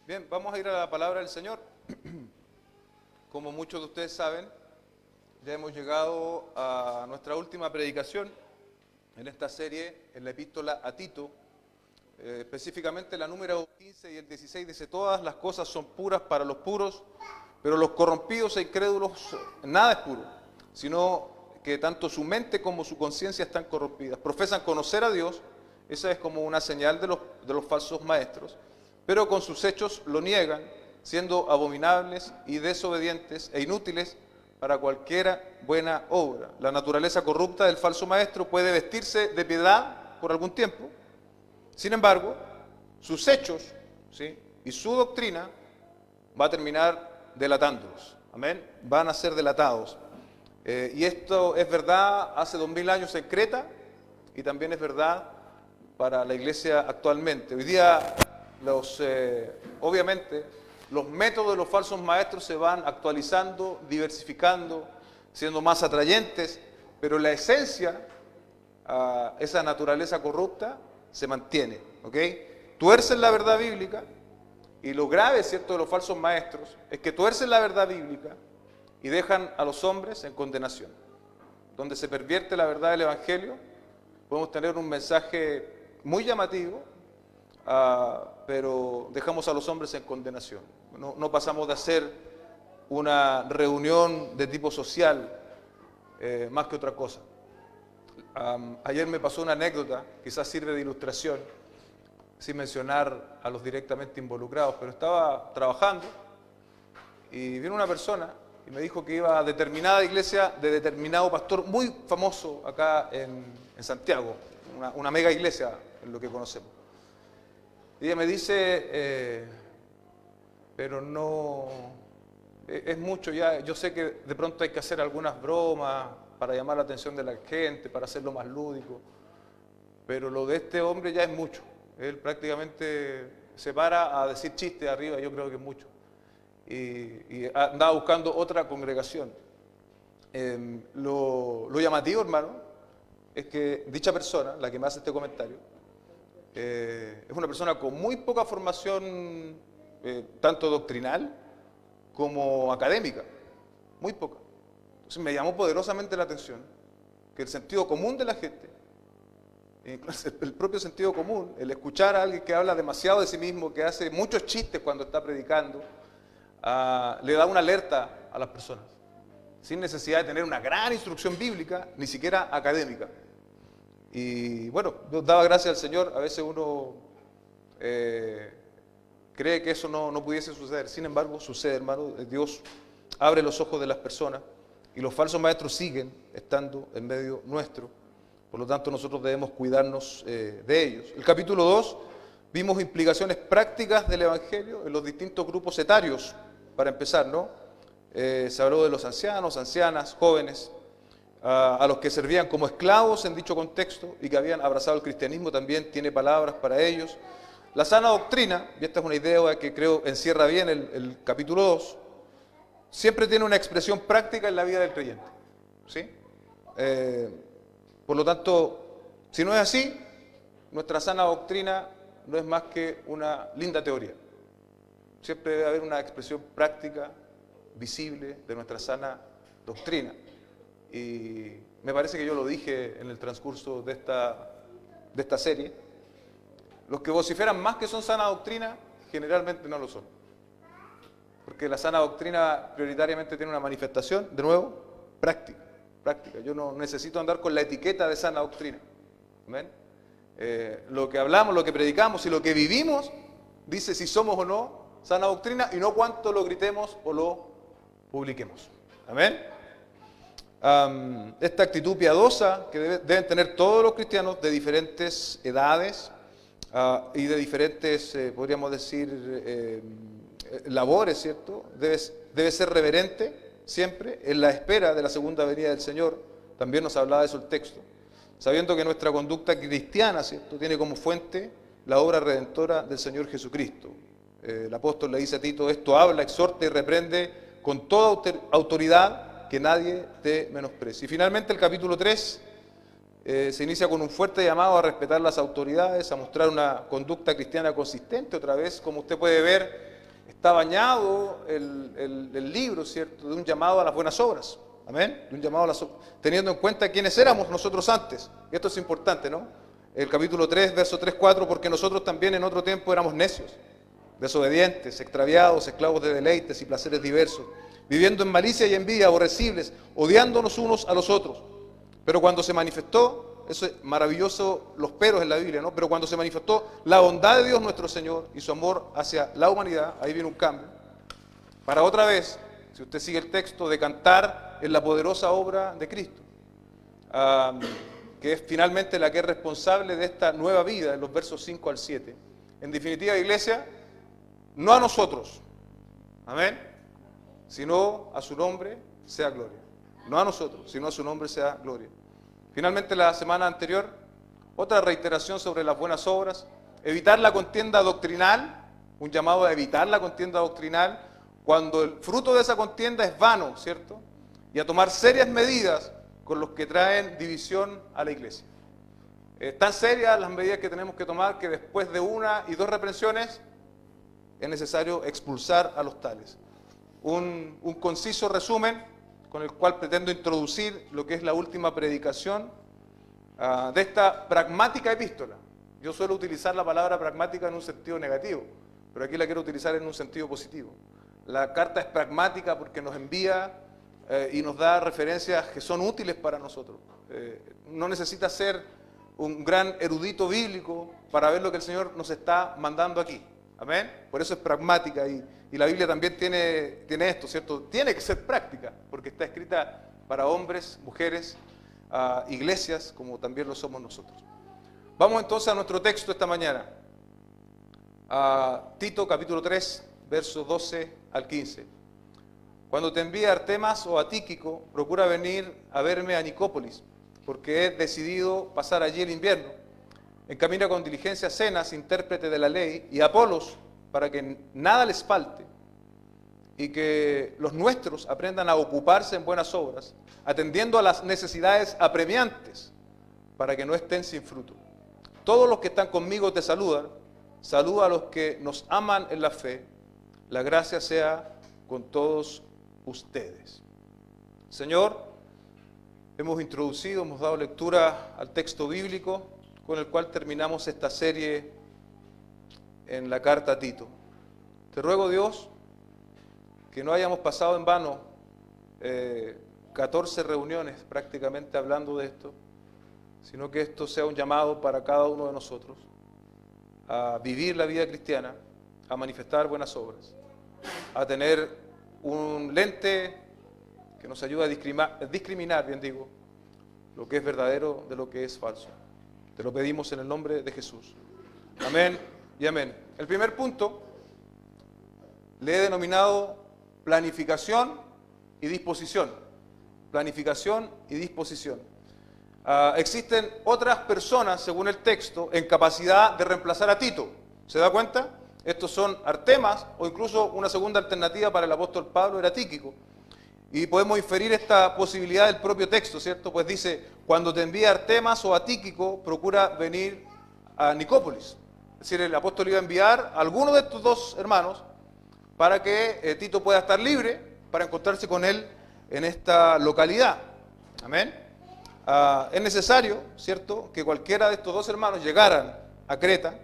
Bien, vamos a ir a la palabra del Señor. Como muchos de ustedes saben, ya hemos llegado a nuestra última predicación en esta serie, en la epístola a Tito. Específicamente la número 15 y el 16 dice: todas las cosas son puras para los puros, pero los corrompidos e incrédulos nada es puro, sino que tanto su mente como su conciencia están corrompidas. Profesan conocer a Dios, esa es como una señal de los falsos maestros, pero con sus hechos lo niegan, siendo abominables y desobedientes e inútiles para cualquiera buena obra. La naturaleza corrupta del falso maestro puede vestirse de piedad por algún tiempo. Sin embargo, sus hechos, ¿sí?, y su doctrina va a terminar delatándolos. Amén. Van a ser delatados. Y esto es verdad hace 2000 años en Creta y también es verdad para la iglesia actualmente. Hoy día, obviamente, los métodos de los falsos maestros se van actualizando, diversificando, siendo más atrayentes, pero la esencia, esa naturaleza corrupta, se mantiene, ¿ok? Tuercen la verdad bíblica, y lo grave, ¿cierto?, de los falsos maestros es que tuercen la verdad bíblica y dejan a los hombres en condenación. Donde se pervierte la verdad del Evangelio, podemos tener un mensaje muy llamativo, pero dejamos a los hombres en condenación. No pasamos de hacer una reunión de tipo social más que otra cosa. Ayer me pasó una anécdota, quizás sirve de ilustración, sin mencionar a los directamente involucrados, pero estaba trabajando y vino una persona y me dijo que iba a determinada iglesia de determinado pastor muy famoso acá en Santiago, una mega iglesia en lo que conocemos. Y ella me dice, pero no, es mucho ya, yo sé que de pronto hay que hacer algunas bromas para llamar la atención de la gente, para hacerlo más lúdico, pero lo de este hombre ya es mucho. Él prácticamente se para a decir chistes arriba, yo creo que es mucho. Y andaba buscando otra congregación. Lo llamativo, hermano, es que dicha persona, la que me hace este comentario, es una persona con muy poca formación, tanto doctrinal como académica, muy poca. Entonces me llamó poderosamente la atención que el sentido común de la gente, el propio sentido común, el escuchar a alguien que habla demasiado de sí mismo, que hace muchos chistes cuando está predicando, le da una alerta a las personas, sin necesidad de tener una gran instrucción bíblica, ni siquiera académica. Y bueno, yo daba gracias al Señor. A veces uno cree que eso no pudiese suceder, sin embargo sucede, hermano. Dios abre los ojos de las personas y los falsos maestros siguen estando en medio nuestro. Por lo tanto, nosotros debemos cuidarnos de ellos. El capítulo 2, vimos implicaciones prácticas del Evangelio en los distintos grupos etarios. Para empezar, ¿no? Se habló de los ancianos, ancianas, jóvenes, a los que servían como esclavos en dicho contexto y que habían abrazado el cristianismo, también tiene palabras para ellos. La sana doctrina, y esta es una idea que creo encierra bien el capítulo 2, siempre tiene una expresión práctica en la vida del creyente, ¿sí? Por lo tanto, si no es así, nuestra sana doctrina no es más que una linda teoría. Siempre debe haber una expresión práctica, visible, de nuestra sana doctrina. Y me parece que yo lo dije en el transcurso de esta serie. Los que vociferan más que son sana doctrina, generalmente no lo son. Porque la sana doctrina prioritariamente tiene una manifestación, de nuevo, práctica. Yo no necesito andar con la etiqueta de sana doctrina. ¿Amén? Lo que hablamos, lo que predicamos y lo que vivimos dice si somos o no sana doctrina y no cuánto lo gritemos o lo publiquemos. Amén. Esta actitud piadosa que deben tener todos los cristianos de diferentes edades y de diferentes, podríamos decir, labores, ¿cierto? Debe ser reverente siempre en la espera de la segunda venida del Señor. También nos hablaba de eso el texto. Sabiendo que nuestra conducta cristiana, ¿cierto?, tiene como fuente la obra redentora del Señor Jesucristo. El apóstol le dice a Tito: esto habla, exhorta y reprende con toda autoridad, que nadie te menosprecie. Y finalmente el capítulo 3 se inicia con un fuerte llamado a respetar las autoridades, a mostrar una conducta cristiana consistente. Otra vez, como usted puede ver, está bañado el libro, ¿cierto?, de un llamado a las buenas obras. Amén. De un llamado a las obras, teniendo en cuenta quiénes éramos nosotros antes. Y esto es importante, ¿no? El capítulo 3, verso 3, 4, porque nosotros también en otro tiempo éramos necios, desobedientes, extraviados, esclavos de deleites y placeres diversos, viviendo en malicia y envidia, aborrecibles, odiándonos unos a los otros. Pero cuando se manifestó, eso es maravilloso, los peros en la Biblia, ¿no? Pero cuando se manifestó la bondad de Dios nuestro Señor y su amor hacia la humanidad, ahí viene un cambio, para otra vez, si usted sigue el texto, decantar en la poderosa obra de Cristo, que es finalmente la que es responsable de esta nueva vida, en los versos 5 al 7. En definitiva, iglesia, no a nosotros, amén, sino a su nombre sea gloria. No a nosotros, sino a su nombre sea gloria. Finalmente, la semana anterior, otra reiteración sobre las buenas obras, evitar la contienda doctrinal, un llamado a evitar la contienda doctrinal, cuando el fruto de esa contienda es vano, ¿cierto? Y a tomar serias medidas con los que traen división a la iglesia. Tan serias las medidas que tenemos que tomar que después de 1 y 2 reprensiones es necesario expulsar a los tales. Un conciso resumen con el cual pretendo introducir lo que es la última predicación de esta pragmática epístola. Yo suelo utilizar la palabra pragmática en un sentido negativo, pero aquí la quiero utilizar en un sentido positivo. La carta es pragmática porque nos envía y nos da referencias que son útiles para nosotros. No necesita ser un gran erudito bíblico para ver lo que el Señor nos está mandando aquí. Amén. Por eso es pragmática y la Biblia también tiene esto, ¿cierto? Tiene que ser práctica porque está escrita para hombres, mujeres, iglesias, como también lo somos nosotros. Vamos entonces a nuestro texto esta mañana. Tito capítulo 3, versos 12 al 15. Cuando te envíe Artemas o a Tíquico, procura venir a verme a Nicópolis, porque he decidido pasar allí el invierno. Encamina con diligencia a Zenas, intérprete de la ley, y a Apolos, para que nada les falte, y que los nuestros aprendan a ocuparse en buenas obras, atendiendo a las necesidades apremiantes, para que no estén sin fruto. Todos los que están conmigo te saludan. Saluda a los que nos aman en la fe. La gracia sea con todos ustedes. Señor, hemos dado lectura al texto bíblico con el cual terminamos esta serie en la carta a Tito. Te ruego, Dios, que no hayamos pasado en vano 14 reuniones prácticamente hablando de esto, sino que esto sea un llamado para cada uno de nosotros a vivir la vida cristiana, a manifestar buenas obras, a tener un lente que nos ayude a discriminar, bien digo, lo que es verdadero de lo que es falso. Te lo pedimos en el nombre de Jesús. Amén y amén. El primer punto le he denominado planificación y disposición. Planificación y disposición. Existen otras personas, según el texto, en capacidad de reemplazar a Tito. ¿Se da cuenta? Estos son Artemas, o incluso una segunda alternativa para el apóstol Pablo era Tíquico. Y podemos inferir esta posibilidad del propio texto, ¿cierto? Pues dice, cuando te envíe a Artemas o a Tíquico, procura venir a Nicópolis. Es decir, el apóstol iba a enviar a alguno de estos dos hermanos para que Tito pueda estar libre para encontrarse con él en esta localidad. Amén. Es necesario, ¿cierto?, que cualquiera de estos dos hermanos llegaran a Creta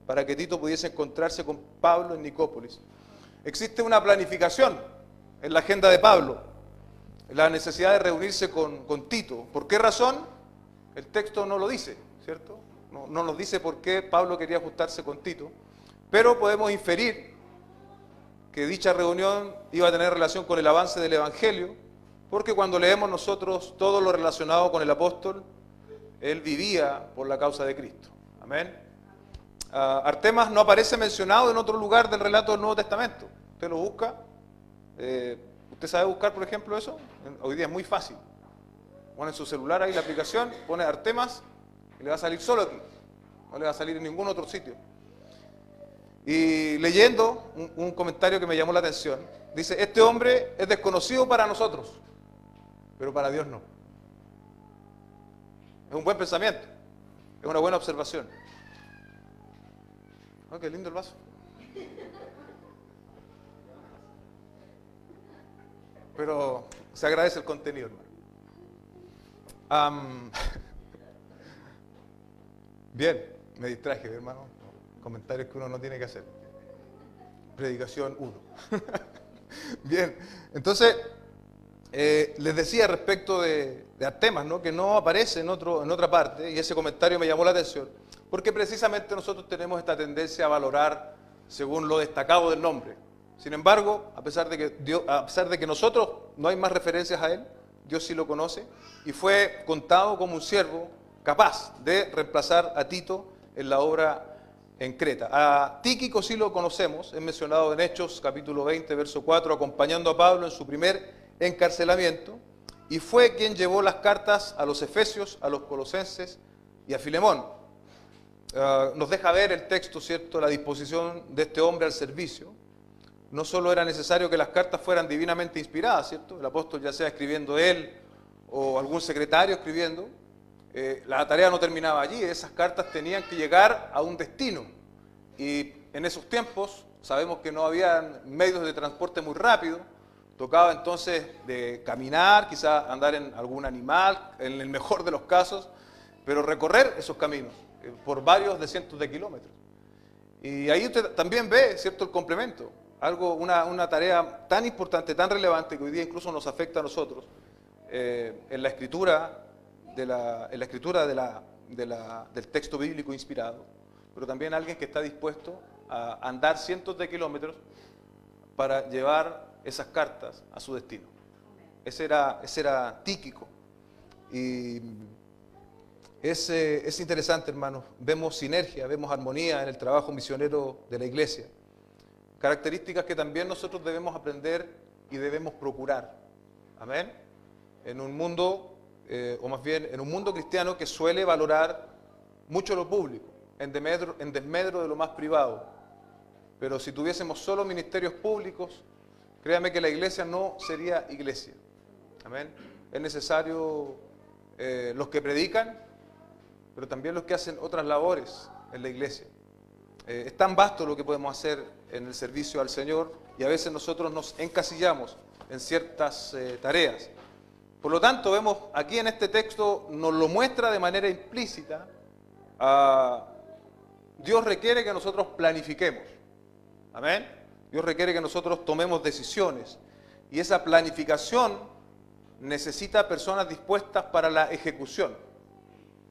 para que Tito pudiese encontrarse con Pablo en Nicópolis. Existe una planificación en la agenda de Pablo, la necesidad de reunirse con Tito. ¿Por qué razón? El texto no lo dice, ¿cierto? No nos dice por qué Pablo quería juntarse con Tito, pero podemos inferir que dicha reunión iba a tener relación con el avance del Evangelio, porque cuando leemos nosotros todo lo relacionado con el apóstol, él vivía por la causa de Cristo. Amén. Artemas no aparece mencionado en otro lugar del relato del Nuevo Testamento. Usted lo busca. ¿Usted sabe buscar, por ejemplo, eso? Hoy día es muy fácil. Pone en su celular ahí la aplicación, pone Artemas y le va a salir solo aquí. No le va a salir en ningún otro sitio. Y leyendo un comentario que me llamó la atención, dice, este hombre es desconocido para nosotros, pero para Dios no. Es un buen pensamiento, es una buena observación. Oh, qué lindo el vaso. pero se agradece el contenido, hermano. Bien, me distraje, hermano. Comentarios que uno no tiene que hacer. Predicación 1. Bien, entonces, les decía respecto de Artemas, ¿no? Que no aparece en otra parte, y ese comentario me llamó la atención, porque precisamente nosotros tenemos esta tendencia a valorar según lo destacado del nombre. Sin embargo, a pesar de que nosotros no hay más referencias a él, Dios sí lo conoce, y fue contado como un siervo capaz de reemplazar a Tito en la obra en Creta. A Tíquico sí lo conocemos, es mencionado en Hechos capítulo 20, verso 4, acompañando a Pablo en su primer encarcelamiento, y fue quien llevó las cartas a los Efesios, a los Colosenses y a Filemón. Nos deja ver el texto, ¿cierto?, la disposición de este hombre al servicio. No solo era necesario que las cartas fueran divinamente inspiradas, ¿cierto? El apóstol, ya sea escribiendo él o algún secretario escribiendo, la tarea no terminaba allí, esas cartas tenían que llegar a un destino. Y en esos tiempos sabemos que no había medios de transporte muy rápido, tocaba entonces de caminar, quizás andar en algún animal, en el mejor de los casos, pero recorrer esos caminos por varios de cientos de kilómetros. Y ahí usted también ve, ¿cierto?, el complemento. Una tarea tan importante, tan relevante, que hoy día incluso nos afecta a nosotros, en la escritura del texto bíblico inspirado, pero también alguien que está dispuesto a andar cientos de kilómetros para llevar esas cartas a su destino. Ese era Tíquico. Y es interesante, hermanos. Vemos sinergia, vemos armonía en el trabajo misionero de la iglesia. Características que también nosotros debemos aprender y debemos procurar. Amén. En un mundo, o más bien en un mundo cristiano que suele valorar mucho lo público, en desmedro de lo más privado. Pero si tuviésemos solo ministerios públicos, créame que la iglesia no sería iglesia. Amén. Es necesario los que predican, pero también los que hacen otras labores en la iglesia. Es tan vasto lo que podemos hacer en el servicio al Señor, y a veces nosotros nos encasillamos en ciertas tareas. Por lo tanto, vemos aquí en este texto, nos lo muestra de manera implícita. Dios requiere que nosotros planifiquemos. Amén. Dios requiere que nosotros tomemos decisiones, y esa planificación necesita personas dispuestas para la ejecución.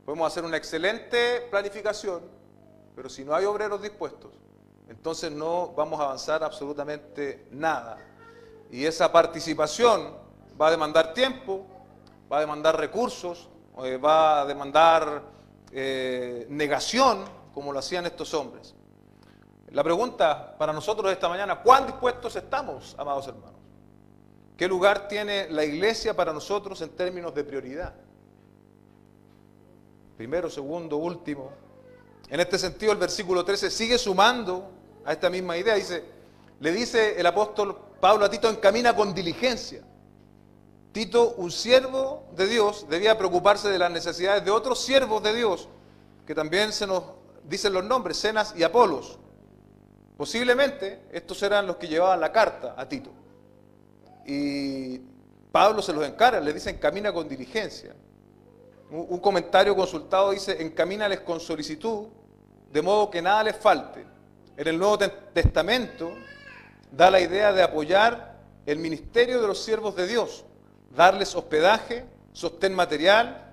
Podemos hacer una excelente planificación, pero si no hay obreros dispuestos, entonces no vamos a avanzar absolutamente nada. Y esa participación va a demandar tiempo, va a demandar recursos, va a demandar negación, como lo hacían estos hombres. La pregunta para nosotros esta mañana: ¿cuán dispuestos estamos, amados hermanos? ¿Qué lugar tiene la iglesia para nosotros en términos de prioridad? Primero, segundo, último. En este sentido, el versículo 13 sigue sumando a esta misma idea. Le dice el apóstol Pablo a Tito: encamina con diligencia. Tito, un siervo de Dios, debía preocuparse de las necesidades de otros siervos de Dios, que también se nos dicen los nombres, Zenas y Apolos. Posiblemente estos eran los que llevaban la carta a Tito. Y Pablo se los encarga, le dice: encamina con diligencia. Un comentario consultado dice: encamínales con solicitud, de modo que nada les falte. En el Nuevo Testamento da la idea de apoyar el ministerio de los siervos de Dios, darles hospedaje, sostén material,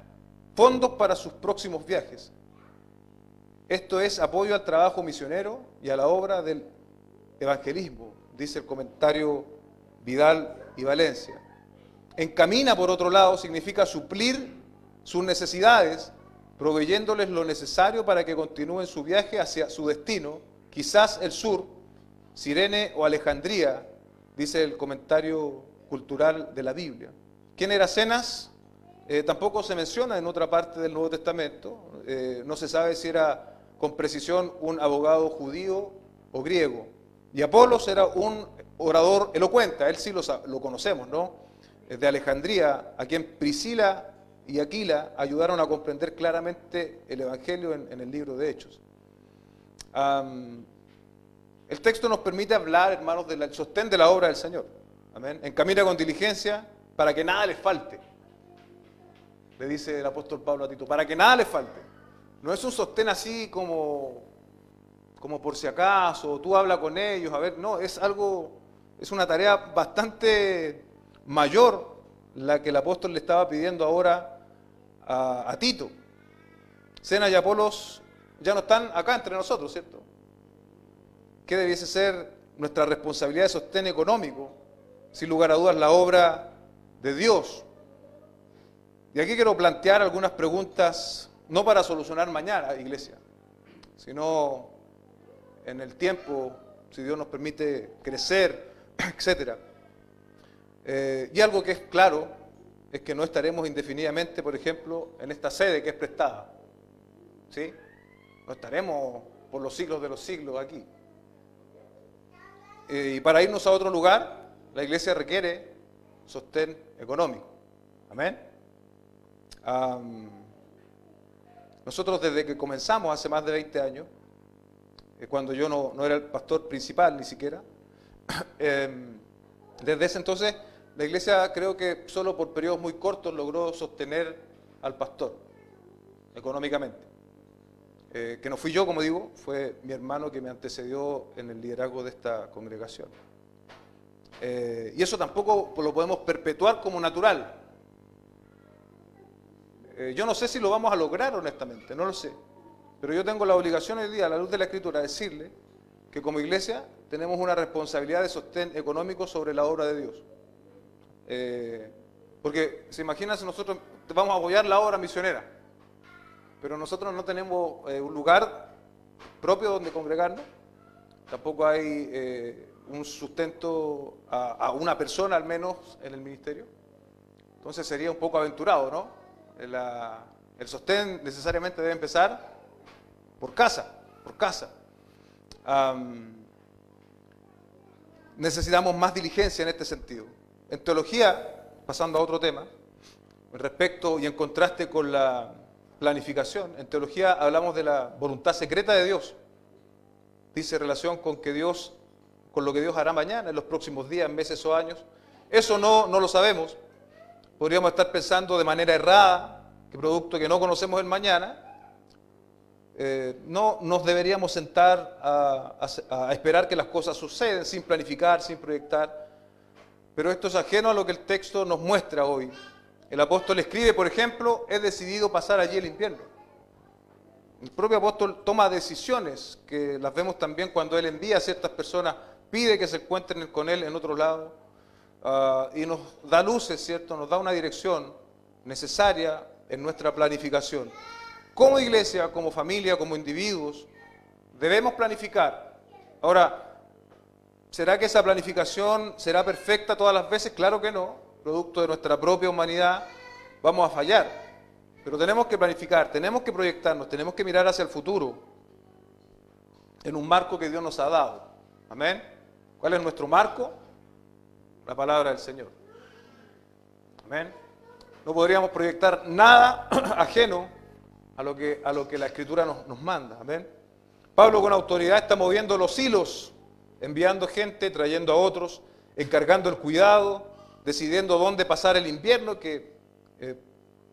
fondos para sus próximos viajes. Esto es apoyo al trabajo misionero y a la obra del evangelismo, dice el comentario Vidal y Valencia. Encamina, por otro lado, significa suplir sus necesidades, proveyéndoles lo necesario para que continúen su viaje hacia su destino, quizás el sur, Cirene o Alejandría, dice el comentario cultural de la Biblia. ¿Quién era Zenas? Tampoco se menciona en otra parte del Nuevo Testamento. No se sabe si era con precisión un abogado judío o griego. Y Apolos era un orador elocuente, a él sí lo conocemos, ¿no? De Alejandría, a quien Priscila y Aquila ayudaron a comprender claramente el Evangelio en el libro de Hechos. El texto nos permite hablar, hermanos, del sostén de la obra del Señor. Amén. Encamina con diligencia para que nada les falte. Le dice el apóstol Pablo a Tito, para que nada les falte. No es un sostén así como por si acaso, tú habla con ellos, a ver, no, es algo, es una tarea bastante mayor la que el apóstol le estaba pidiendo ahora a Tito. Zenas y Apolos ya no están acá entre nosotros, ¿cierto? ¿Qué debiese ser nuestra responsabilidad de sostén económico? Sin lugar a dudas, la obra de Dios. Y aquí quiero plantear algunas preguntas, no para solucionar mañana, iglesia, sino en el tiempo, si Dios nos permite crecer, etc. Y algo que es claro es que no estaremos indefinidamente, por ejemplo, en esta sede que es prestada. ¿Sí? No estaremos por los siglos de los siglos aquí. Y para irnos a otro lugar, la iglesia requiere sostén económico. Amén. Nosotros desde que comenzamos hace más de 20 años, cuando yo no era el pastor principal ni siquiera, desde ese entonces la iglesia creo que solo por periodos muy cortos logró sostener al pastor económicamente. Que no fui yo, como digo, fue mi hermano que me antecedió en el liderazgo de esta congregación. Y eso tampoco lo podemos perpetuar como natural. Yo no sé si lo vamos a lograr honestamente, no lo sé. Pero yo tengo la obligación hoy día, a la luz de la Escritura, de decirle que como iglesia tenemos una responsabilidad de sostén económico sobre la obra de Dios. Porque se imagina si nosotros vamos a apoyar la obra misionera, pero nosotros no tenemos un lugar propio donde congregarnos, tampoco hay un sustento a una persona al menos en el ministerio. Entonces sería un poco aventurado, ¿no? El sostén necesariamente debe empezar por casa, por casa. Necesitamos más diligencia en este sentido. En teología, pasando a otro tema, respecto y en contraste con la planificación, en teología hablamos de la voluntad secreta de Dios. Dice relación con lo que Dios hará mañana, en los próximos días, meses o años. Eso no lo sabemos. Podríamos estar pensando de manera errada, que producto que no conocemos el mañana, no nos deberíamos sentar a esperar que las cosas suceden sin planificar, sin proyectar. Pero esto es ajeno a lo que el texto nos muestra hoy. El apóstol escribe, por ejemplo, he decidido pasar allí el invierno. El propio apóstol toma decisiones, que las vemos también cuando él envía a ciertas personas, pide que se encuentren con él en otro lado, y nos da luces, ¿cierto? Nos da una dirección necesaria en nuestra planificación. Como iglesia, como familia, como individuos, debemos planificar. Ahora, ¿será que esa planificación será perfecta todas las veces? Claro que no. Producto de nuestra propia humanidad, vamos a fallar. Pero tenemos que planificar, tenemos que proyectarnos, tenemos que mirar hacia el futuro en un marco que Dios nos ha dado. Amén. ¿Cuál es nuestro marco? La palabra del Señor. Amén. No podríamos proyectar nada ajeno a lo que la Escritura nos manda. Amén. Pablo con autoridad está moviendo los hilos, enviando gente, trayendo a otros, encargando el cuidado, decidiendo dónde pasar el invierno, que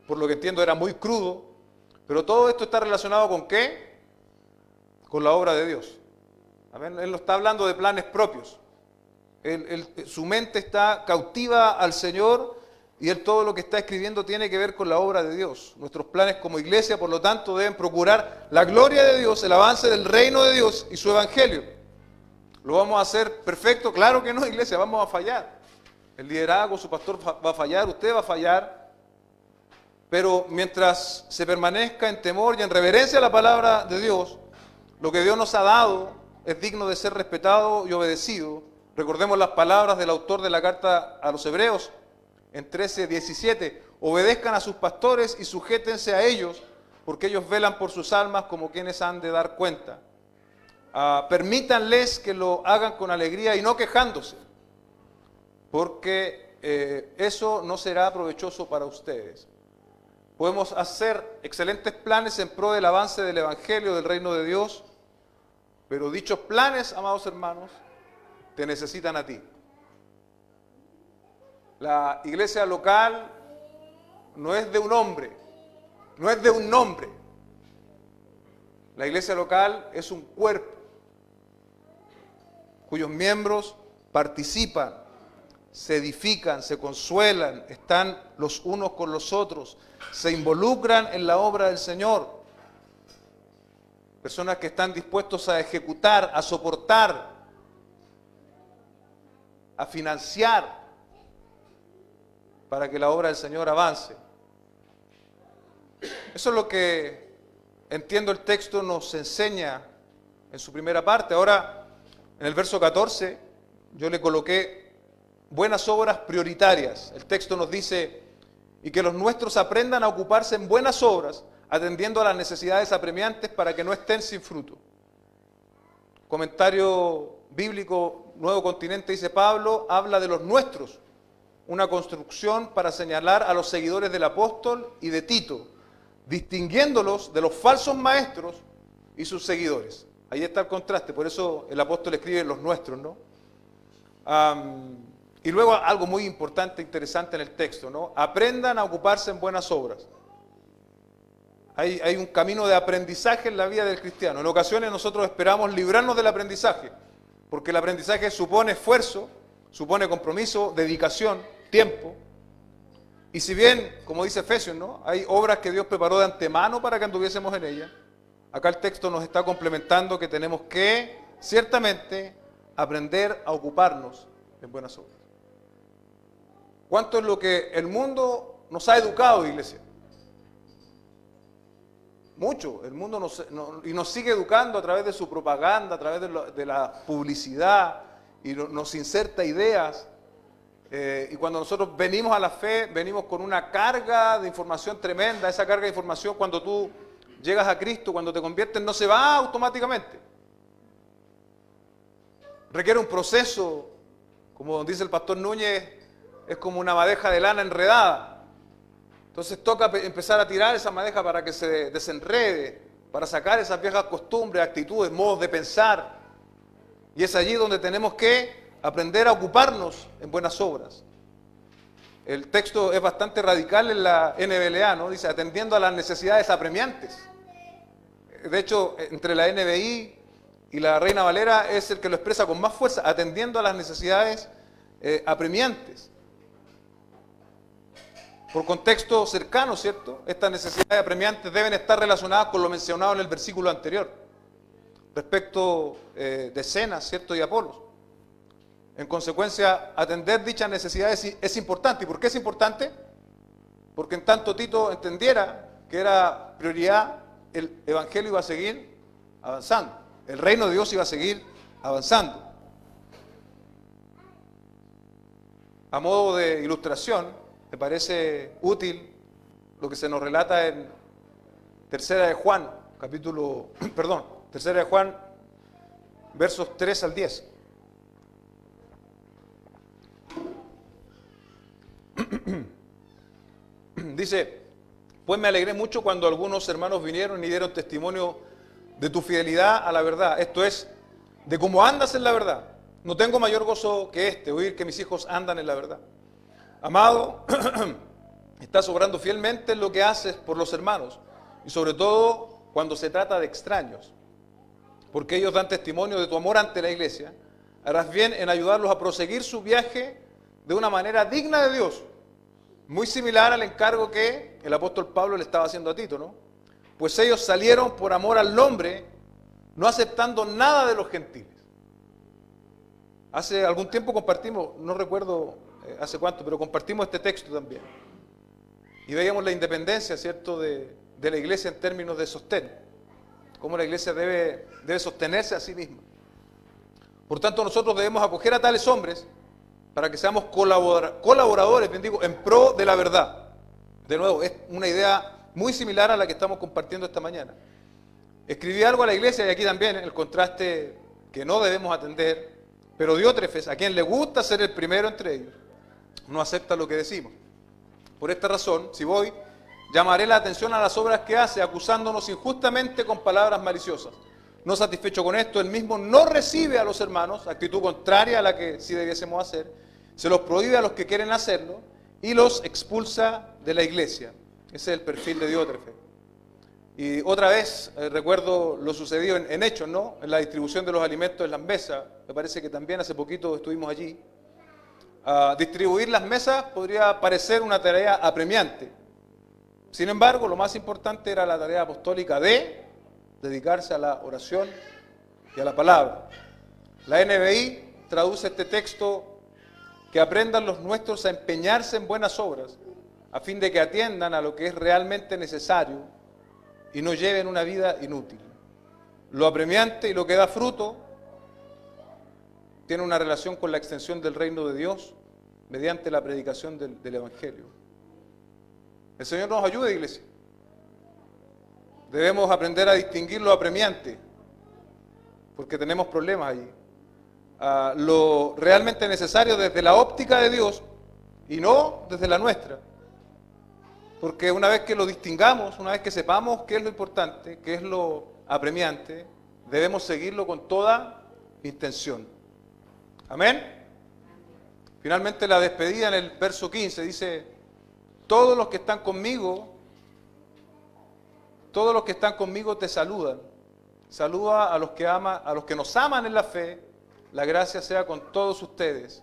por lo que entiendo era muy crudo, pero todo esto está relacionado ¿con qué? Con la obra de Dios. Amén. Él no está hablando de planes propios. Su mente está cautiva al Señor y él todo lo que está escribiendo tiene que ver con la obra de Dios. Nuestros planes como iglesia, por lo tanto, deben procurar la gloria de Dios, el avance del reino de Dios y su evangelio. ¿Lo vamos a hacer perfecto? Claro que no, iglesia, vamos a fallar. El liderazgo, su pastor va a fallar, usted va a fallar. Pero mientras se permanezca en temor y en reverencia a la palabra de Dios, lo que Dios nos ha dado es digno de ser respetado y obedecido. Recordemos las palabras del autor de la carta a los Hebreos en 13:17. Obedezcan a sus pastores y sujétense a ellos, porque ellos velan por sus almas como quienes han de dar cuenta. Permítanles que lo hagan con alegría y no quejándose, porque eso no será provechoso para ustedes. Podemos hacer excelentes planes en pro del avance del Evangelio, del reino de Dios, pero dichos planes, amados hermanos, te necesitan a ti. La iglesia local no es de un hombre, no es de un nombre. La iglesia local es un cuerpo cuyos miembros participan, se edifican, se consuelan, están los unos con los otros, se involucran en la obra del Señor. Personas que están dispuestos a ejecutar, a soportar, a financiar para que la obra del Señor avance. Eso es lo que entiendo el texto nos enseña en su primera parte. Ahora, en el verso 14, yo le coloqué buenas obras prioritarias. El texto nos dice, y que los nuestros aprendan a ocuparse en buenas obras, atendiendo a las necesidades apremiantes para que no estén sin fruto. Comentario bíblico, Nuevo Continente, dice Pablo, habla de los nuestros, una construcción para señalar a los seguidores del apóstol y de Tito, distinguiéndolos de los falsos maestros y sus seguidores. Ahí está el contraste, por eso el apóstol escribe los nuestros, ¿no? Y luego algo muy importante, interesante en el texto, ¿no? Aprendan a ocuparse en buenas obras. Hay un camino de aprendizaje en la vida del cristiano. En ocasiones nosotros esperamos librarnos del aprendizaje, porque el aprendizaje supone esfuerzo, supone compromiso, dedicación, tiempo. Y si bien, como dice Efesios, ¿no?, hay obras que Dios preparó de antemano para que anduviésemos en ellas, acá el texto nos está complementando que tenemos que, ciertamente, aprender a ocuparnos en buenas obras. ¿Cuánto es lo que el mundo nos ha educado, iglesia? Mucho. El mundo nos sigue educando a través de su propaganda, a través de la publicidad, y nos inserta ideas. Y cuando nosotros venimos a la fe, venimos con una carga de información tremenda. Esa carga de información, cuando tú llegas a Cristo, cuando te conviertes, no se va automáticamente. Requiere un proceso, como dice el pastor Núñez, es como una madeja de lana enredada. Entonces toca empezar a tirar esa madeja para que se desenrede, para sacar esas viejas costumbres, actitudes, modos de pensar. Y es allí donde tenemos que aprender a ocuparnos en buenas obras. El texto es bastante radical en la NBLA, ¿no? Dice, atendiendo a las necesidades apremiantes. De hecho, entre la NBI y la Reina Valera es el que lo expresa con más fuerza, atendiendo a las necesidades apremiantes. Por contexto cercano, ¿cierto? Estas necesidades apremiantes deben estar relacionadas con lo mencionado en el versículo anterior, respecto de Zenas, ¿cierto?, y Apolos. En consecuencia, atender dichas necesidades es importante. ¿Y por qué es importante? Porque en tanto Tito entendiera que era prioridad, el evangelio iba a seguir avanzando, el reino de Dios iba a seguir avanzando. A modo de ilustración, me parece útil lo que se nos relata en Tercera de Juan, Tercera de Juan, versos 3 al 10. Dice, pues me alegré mucho cuando algunos hermanos vinieron y dieron testimonio de tu fidelidad a la verdad, esto es, de cómo andas en la verdad. No tengo mayor gozo que este, oír que mis hijos andan en la verdad. Amado, estás obrando fielmente en lo que haces por los hermanos, y sobre todo cuando se trata de extraños, porque ellos dan testimonio de tu amor ante la iglesia. Harás bien en ayudarlos a proseguir su viaje de una manera digna de Dios, muy similar al encargo que el apóstol Pablo le estaba haciendo a Tito, ¿no? Pues ellos salieron por amor al nombre, no aceptando nada de los gentiles. Hace algún tiempo compartimos, no recuerdo hace cuánto, pero compartimos este texto también. Y veíamos la independencia, ¿cierto?, de la iglesia en términos de sostén. Cómo la iglesia debe sostenerse a sí misma. Por tanto, nosotros debemos acoger a tales hombres para que seamos colaboradores, bendigo, en pro de la verdad. De nuevo, es una idea muy similar a la que estamos compartiendo esta mañana. Escribí algo a la iglesia, y aquí también el contraste que no debemos atender, pero Diótrefes, a quien le gusta ser el primero entre ellos, no acepta lo que decimos. Por esta razón, si voy, llamaré la atención a las obras que hace, acusándonos injustamente con palabras maliciosas. No satisfecho con esto, él mismo no recibe a los hermanos, actitud contraria a la que sí debiésemos hacer, se los prohíbe a los que quieren hacerlo y los expulsa de la iglesia. Ese es el perfil de Diótrefe. Y otra vez recuerdo lo sucedido en Hechos, ¿no? En la distribución de los alimentos en las mesas. Me parece que también hace poquito estuvimos allí. Distribuir las mesas podría parecer una tarea apremiante. Sin embargo, lo más importante era la tarea apostólica de dedicarse a la oración y a la palabra. La NBI traduce este texto: que aprendan los nuestros a empeñarse en buenas obras, a fin de que atiendan a lo que es realmente necesario y no lleven una vida inútil. Lo apremiante y lo que da fruto tiene una relación con la extensión del reino de Dios mediante la predicación del Evangelio. El Señor nos ayude, iglesia. Debemos aprender a distinguir lo apremiante, porque tenemos problemas allí. Lo realmente necesario desde la óptica de Dios y no desde la nuestra. Porque una vez que lo distingamos, una vez que sepamos qué es lo importante, qué es lo apremiante, debemos seguirlo con toda intención. Amén. Finalmente la despedida en el verso 15 dice: todos los que están conmigo te saludan. Saluda a los que nos aman en la fe. La gracia sea con todos ustedes.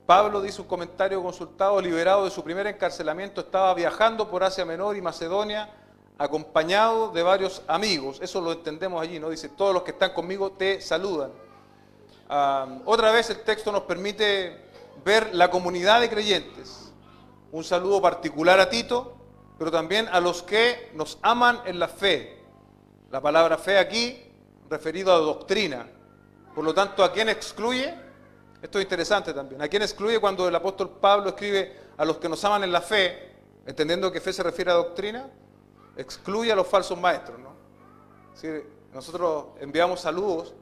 Pablo, dice un comentario consultado, liberado de su primer encarcelamiento, estaba viajando por Asia Menor y Macedonia, acompañado de varios amigos. Eso lo entendemos allí, ¿no? Dice: todos los que están conmigo te saludan. Otra vez el texto nos permite ver la comunidad de creyentes. Un saludo particular a Tito, pero también a los que nos aman en la fe. La palabra fe aquí, referido a doctrina. Por lo tanto, ¿a quién excluye? Esto es interesante también. ¿A quién excluye cuando el apóstol Pablo escribe a los que nos aman en la fe, entendiendo que fe se refiere a doctrina? Excluye a los falsos maestros, ¿no? Es decir, nosotros enviamos saludos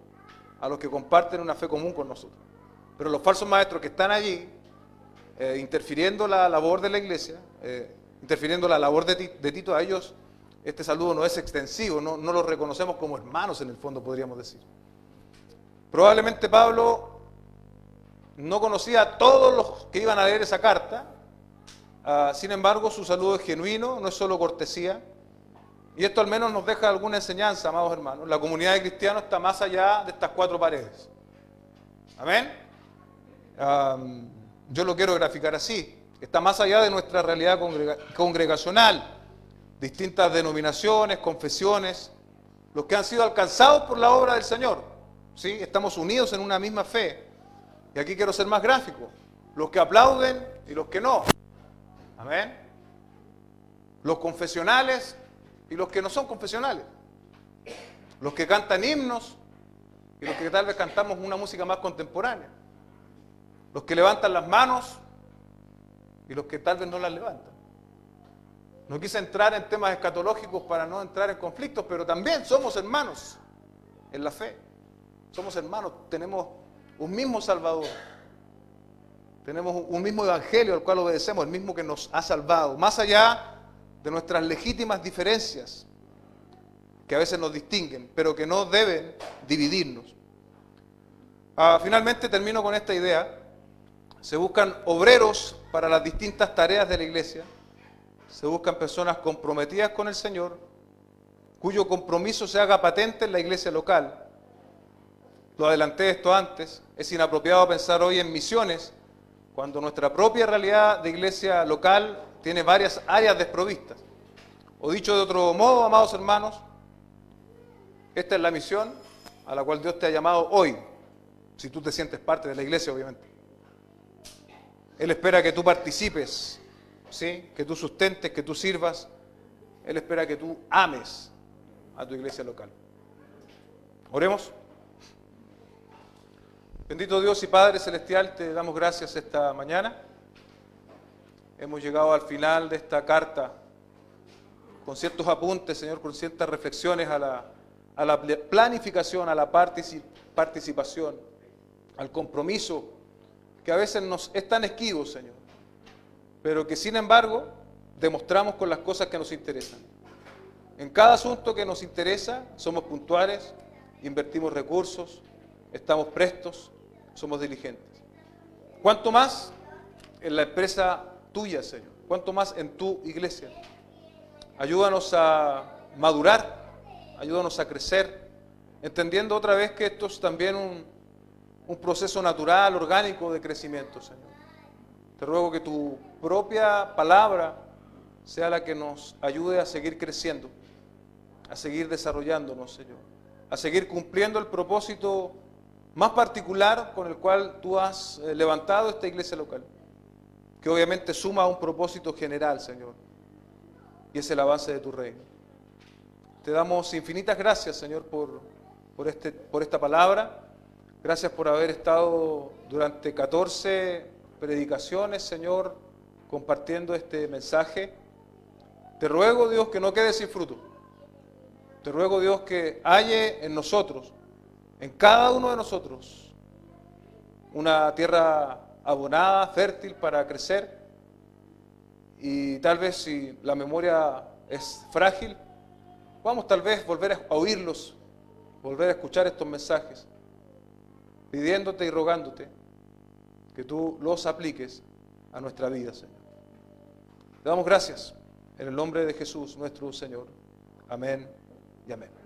a los que comparten una fe común con nosotros. Pero los falsos maestros que están allí, interfiriendo la labor de la iglesia, interfiriendo la labor de Tito, a ellos este saludo no es extensivo, no los reconocemos como hermanos en el fondo, podríamos decir. Probablemente Pablo no conocía a todos los que iban a leer esa carta, sin embargo su saludo es genuino, no es solo cortesía, y esto al menos nos deja alguna enseñanza, amados hermanos. La comunidad de cristianos está más allá de estas cuatro paredes. Amén. Yo lo quiero graficar así: está más allá de nuestra realidad congregacional, distintas denominaciones, confesiones, los que han sido alcanzados por la obra del Señor. ¿Sí? Estamos unidos en una misma fe. Y aquí quiero ser más gráfico: los que aplauden y los que no. Amén. Los confesionales y los que no son confesionales. Los que cantan himnos y los que tal vez cantamos una música más contemporánea. Los que levantan las manos y los que tal vez no las levantan. No quise entrar en temas escatológicos para no entrar en conflictos, pero también somos hermanos en la fe. Somos hermanos, tenemos un mismo Salvador. Tenemos un mismo Evangelio al cual obedecemos, el mismo que nos ha salvado. Más allá de nuestras legítimas diferencias, que a veces nos distinguen, pero que no deben dividirnos. Finalmente termino con esta idea. Se buscan obreros para las distintas tareas de la iglesia. Se buscan personas comprometidas con el Señor, cuyo compromiso se haga patente en la iglesia local. Lo adelanté esto antes. Es inapropiado pensar hoy en misiones cuando nuestra propia realidad de iglesia local tiene varias áreas desprovistas. O dicho de otro modo, amados hermanos, esta es la misión a la cual Dios te ha llamado hoy, si tú te sientes parte de la iglesia, obviamente. Él espera que tú participes, ¿sí? Que tú sustentes, que tú sirvas. Él espera que tú ames a tu iglesia local. Oremos. Bendito Dios y Padre Celestial, te damos gracias esta mañana. Hemos llegado al final de esta carta con ciertos apuntes, Señor, con ciertas reflexiones a la planificación, a la participación, al compromiso, que a veces nos es tan esquivo, Señor, pero que sin embargo demostramos con las cosas que nos interesan. En cada asunto que nos interesa somos puntuales, invertimos recursos, estamos prestos, somos diligentes. ¿Cuánto más en la empresa tuya, Señor? ¿Cuánto más en tu iglesia? Ayúdanos a madurar, ayúdanos a crecer, entendiendo otra vez que esto es también un proceso natural, orgánico de crecimiento, Señor. Te ruego que tu propia palabra sea la que nos ayude a seguir creciendo, a seguir desarrollándonos, Señor, a seguir cumpliendo el propósito más particular con el cual tú has levantado esta iglesia local, que obviamente suma a un propósito general, Señor, y es el avance de tu reino. Te damos infinitas gracias, Señor, por esta palabra. Gracias por haber estado durante 14 predicaciones, Señor, compartiendo este mensaje. Te ruego, Dios, que no quede sin fruto. Te ruego, Dios, que halle en nosotros, en cada uno de nosotros, una tierra abonada, fértil para crecer. Y tal vez si la memoria es frágil, vamos tal vez volver a oírlos, volver a escuchar estos mensajes, pidiéndote y rogándote que tú los apliques a nuestra vida, Señor. Te damos gracias en el nombre de Jesús, nuestro Señor. Amén y amén.